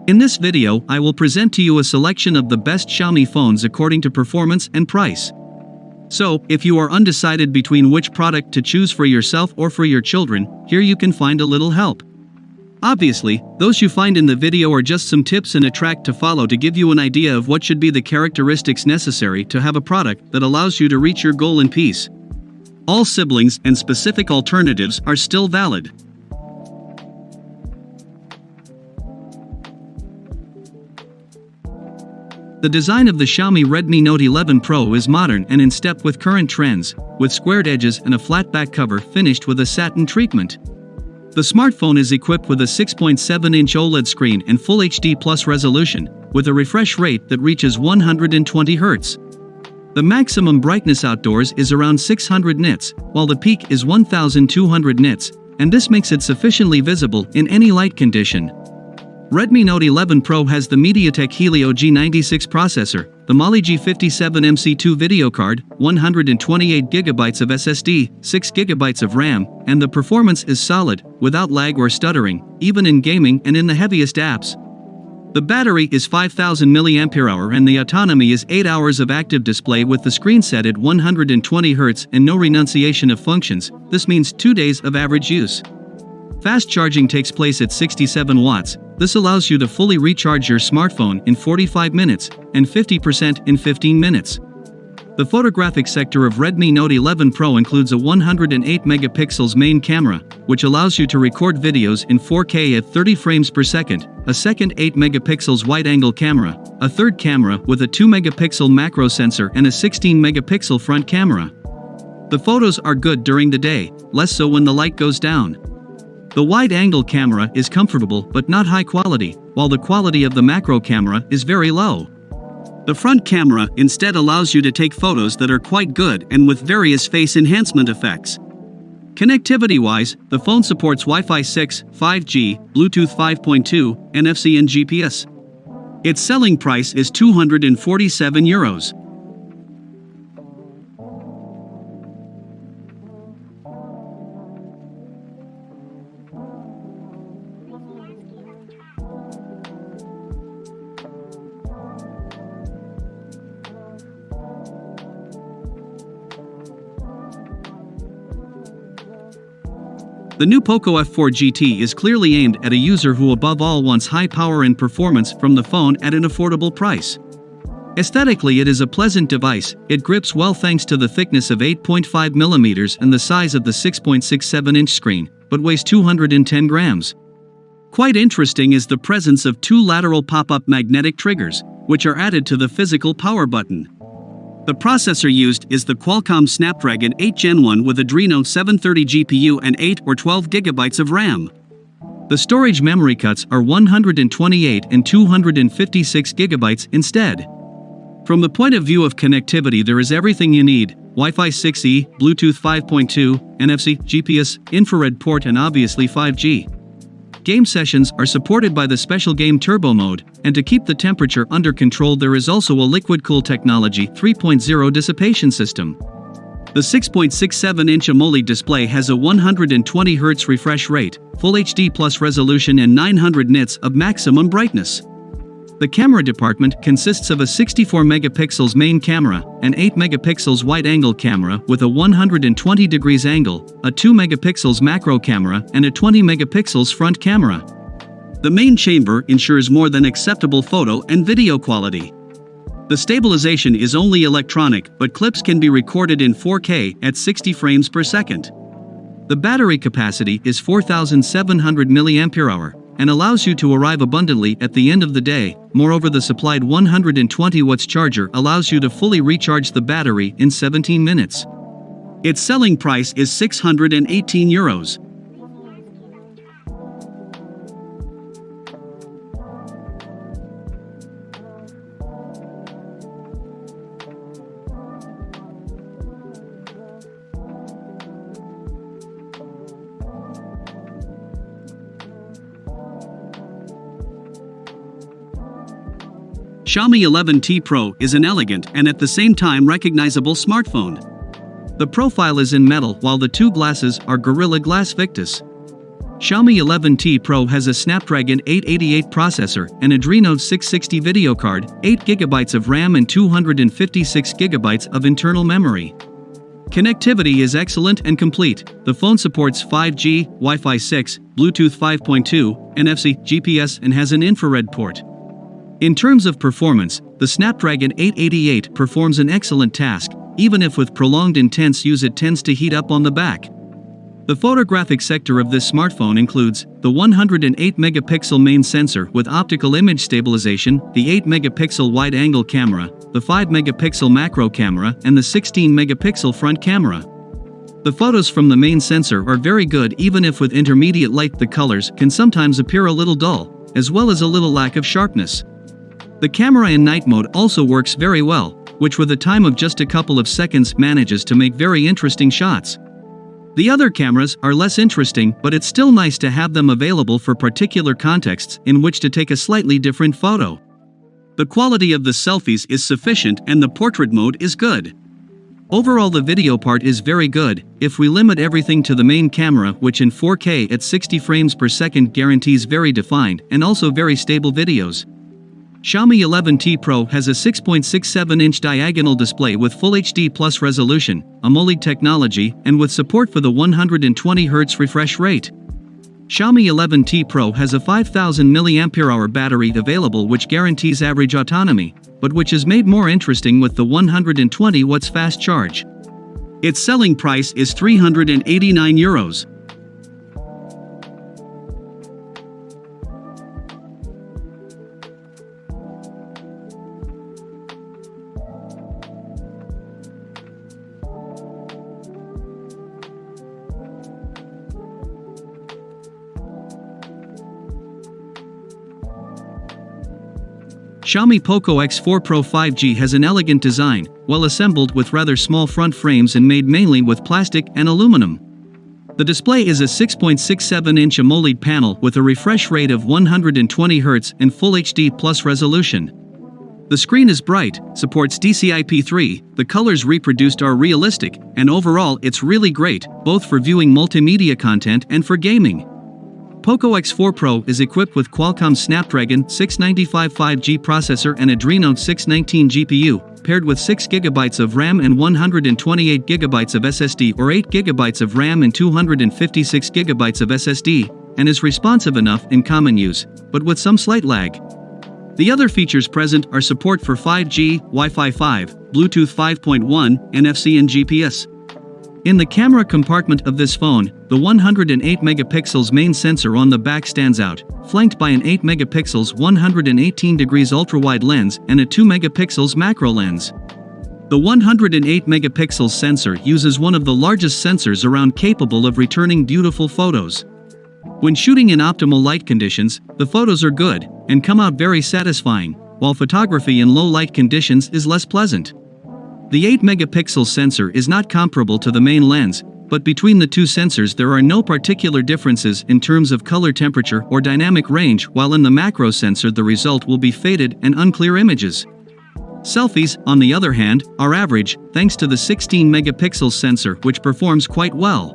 In this video, I will present to you a selection of the best Xiaomi phones according to performance and price. So, if you are undecided between which product to choose for yourself or for your children, here you can find a little help. Obviously, those you find in the video are just some tips and a track to follow to give you an idea of what should be the characteristics necessary to have a product that allows you to reach your goal in peace. All siblings and specific alternatives are still valid. The design of the Xiaomi Redmi Note 11 Pro is modern and in step with current trends, with squared edges and a flat back cover finished with a satin treatment. The smartphone is equipped with a 6.7-inch OLED screen and Full HD Plus resolution, with a refresh rate that reaches 120 Hz. The maximum brightness outdoors is around 600 nits, while the peak is 1200 nits, and this makes it sufficiently visible in any light condition. Redmi Note 11 Pro has the MediaTek Helio G96 processor, the Mali G57 MC2 video card, 128GB of SSD, 6GB of RAM, and the performance is solid, without lag or stuttering, even in gaming and in the heaviest apps. The battery is 5000 mAh and the autonomy is 8 hours of active display with the screen set at 120 Hz and no renunciation of functions. This means 2 days of average use. Fast charging takes place at 67 watts. This allows you to fully recharge your smartphone in 45 minutes and 50% in 15 minutes. The photographic sector of Redmi Note 11 Pro includes a 108 megapixels main camera, which allows you to record videos in 4K at 30 frames per second, a second 8 megapixels wide-angle camera, a third camera with a 2 megapixel macro sensor and a 16 megapixel front camera. The photos are good during the day, less so when the light goes down. The wide-angle camera is comfortable but not high quality, while the quality of the macro camera is very low. The front camera instead allows you to take photos that are quite good and with various face enhancement effects. Connectivity-wise, the phone supports Wi-Fi 6, 5G, Bluetooth 5.2, NFC and GPS. Its selling price is €247. The new Poco F4 GT is clearly aimed at a user who above all wants high power and performance from the phone at an affordable price. Aesthetically, it is a pleasant device. It grips well thanks to the thickness of 8.5mm and the size of the 6.67-inch screen, but weighs 210 grams. Quite interesting is the presence of two lateral pop-up magnetic triggers, which are added to the physical power button. The processor used is the Qualcomm Snapdragon 8 Gen 1 with Adreno 730 GPU and 8 or 12 GB of RAM. The storage memory cuts are 128 and 256 GB instead. From the point of view of connectivity, there is everything you need: Wi-Fi 6E, Bluetooth 5.2, NFC, GPS, infrared port and obviously 5G. Game sessions are supported by the special game turbo mode, and to keep the temperature under control there is also a liquid cool technology 3.0 dissipation system. The 6.67-inch AMOLED display has a 120 Hz refresh rate, Full HD Plus resolution and 900 nits of maximum brightness. The camera department consists of a 64 megapixels main camera, an 8 megapixels wide-angle camera with a 120 degrees angle, a 2 megapixels macro camera and a 20 megapixels front camera. The main chamber ensures more than acceptable photo and video quality. The stabilization is only electronic, but clips can be recorded in 4K at 60 frames per second. The battery capacity is 4700 mAh. And allows you to arrive abundantly at the end of the day. Moreover, the supplied 120 watts charger allows you to fully recharge the battery in 17 minutes. Its selling price is €618. Xiaomi 11T Pro is an elegant and at the same time recognizable smartphone. The profile is in metal while the two glasses are Gorilla Glass Victus. Xiaomi 11T Pro has a Snapdragon 888 processor, an Adreno 660 video card, 8GB of RAM and 256GB of internal memory. Connectivity is excellent and complete. The phone supports 5G, Wi-Fi 6, Bluetooth 5.2, NFC, GPS and has an infrared port. In terms of performance, the Snapdragon 888 performs an excellent task, even if with prolonged intense use it tends to heat up on the back. The photographic sector of this smartphone includes the 108-megapixel main sensor with optical image stabilization, the 8-megapixel wide-angle camera, the 5-megapixel macro camera, and the 16-megapixel front camera. The photos from the main sensor are very good even if with intermediate light the colors can sometimes appear a little dull, as well as a little lack of sharpness. The camera in night mode also works very well, which with a time of just a couple of seconds manages to make very interesting shots. The other cameras are less interesting, but it's still nice to have them available for particular contexts in which to take a slightly different photo. The quality of the selfies is sufficient and the portrait mode is good. Overall the video part is very good, if we limit everything to the main camera which in 4K at 60 frames per second guarantees very defined and also very stable videos. Xiaomi 11T Pro has a 6.67-inch diagonal display with Full HD Plus resolution, AMOLED technology, and with support for the 120Hz refresh rate. Xiaomi 11T Pro has a 5000 mAh battery available which guarantees average autonomy, but which is made more interesting with the 120 watts fast charge. Its selling price is €389. Xiaomi Poco X4 Pro 5G has an elegant design, well assembled with rather small front frames and made mainly with plastic and aluminum. The display is a 6.67-inch AMOLED panel with a refresh rate of 120Hz and Full HD Plus resolution. The screen is bright, supports DCI-P3, the colors reproduced are realistic, and overall it's really great, both for viewing multimedia content and for gaming. Poco X4 Pro is equipped with Qualcomm Snapdragon 695 5G processor and Adreno 619 GPU, paired with 6GB of RAM and 128GB of SSD or 8GB of RAM and 256GB of SSD, and is responsive enough in common use, but with some slight lag. The other features present are support for 5G, Wi-Fi 5, Bluetooth 5.1, NFC and GPS. In the camera compartment of this phone, the 108 megapixels main sensor on the back stands out, flanked by an 8 megapixels 118 degrees ultra-wide lens and a 2 megapixels macro lens. The 108 megapixels sensor uses one of the largest sensors around capable of returning beautiful photos. When shooting in optimal light conditions, the photos are good and come out very satisfying, while photography in low light conditions is less pleasant. The 8-megapixel sensor is not comparable to the main lens, but between the two sensors there are no particular differences in terms of color temperature or dynamic range, while in the macro sensor the result will be faded and unclear images. Selfies, on the other hand, are average, thanks to the 16-megapixel sensor which performs quite well.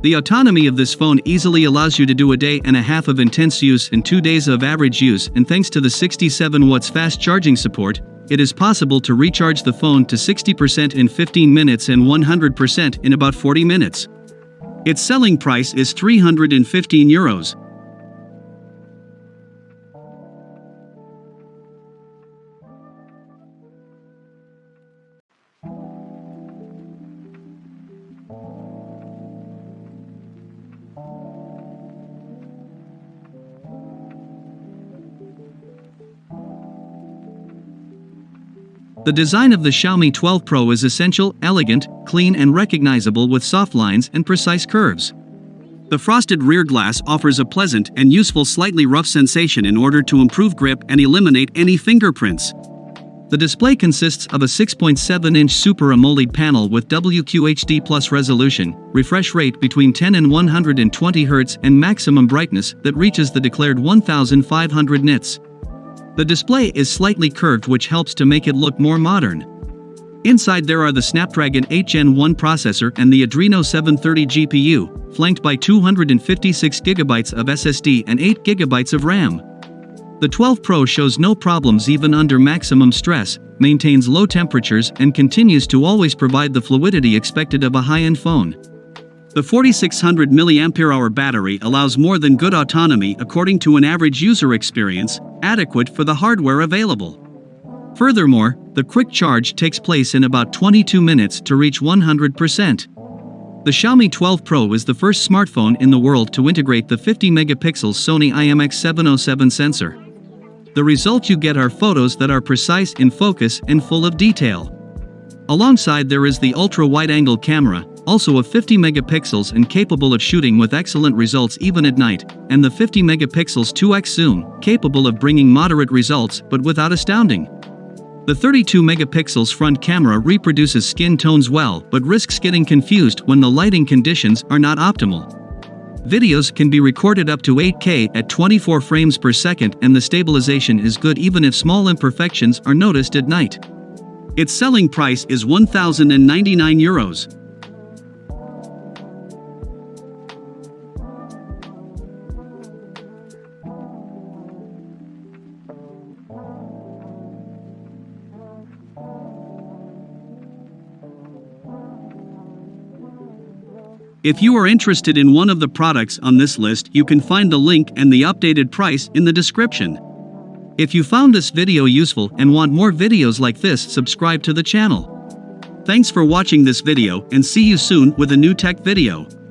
The autonomy of this phone easily allows you to do a day and a half of intense use and 2 days of average use, and thanks to the 67 watts fast charging support, it is possible to recharge the phone to 60% in 15 minutes and 100% in about 40 minutes. Its selling price is €315. The design of the Xiaomi 12 Pro is essential, elegant, clean and recognizable with soft lines and precise curves. The frosted rear glass offers a pleasant and useful slightly rough sensation in order to improve grip and eliminate any fingerprints. The display consists of a 6.7-inch Super AMOLED panel with WQHD Plus resolution, refresh rate between 10 and 120 Hz and maximum brightness that reaches the declared 1500 nits. The display is slightly curved which helps to make it look more modern. Inside there are the Snapdragon 8 Gen 1 processor and the Adreno 730 GPU, flanked by 256GB of SSD and 8GB of RAM. The 12 Pro shows no problems even under maximum stress, maintains low temperatures and continues to always provide the fluidity expected of a high-end phone. The 4600 mAh battery allows more than good autonomy according to an average user experience, adequate for the hardware available. Furthermore, the quick charge takes place in about 22 minutes to reach 100%. The Xiaomi 12 Pro is the first smartphone in the world to integrate the 50-megapixel Sony IMX707 sensor. The result you get are photos that are precise in focus and full of detail. Alongside there is the ultra-wide-angle camera, also of 50 megapixels and capable of shooting with excellent results even at night, and the 50 megapixels 2x zoom, capable of bringing moderate results but without astounding. The 32 megapixels front camera reproduces skin tones well but risks getting confused when the lighting conditions are not optimal. Videos can be recorded up to 8K at 24 frames per second and the stabilization is good even if small imperfections are noticed at night. Its selling price is €1,099. If you are interested in one of the products on this list, you can find the link and the updated price in the description. If you found this video useful and want more videos like this, subscribe to the channel. Thanks for watching this video and see you soon with a new tech video.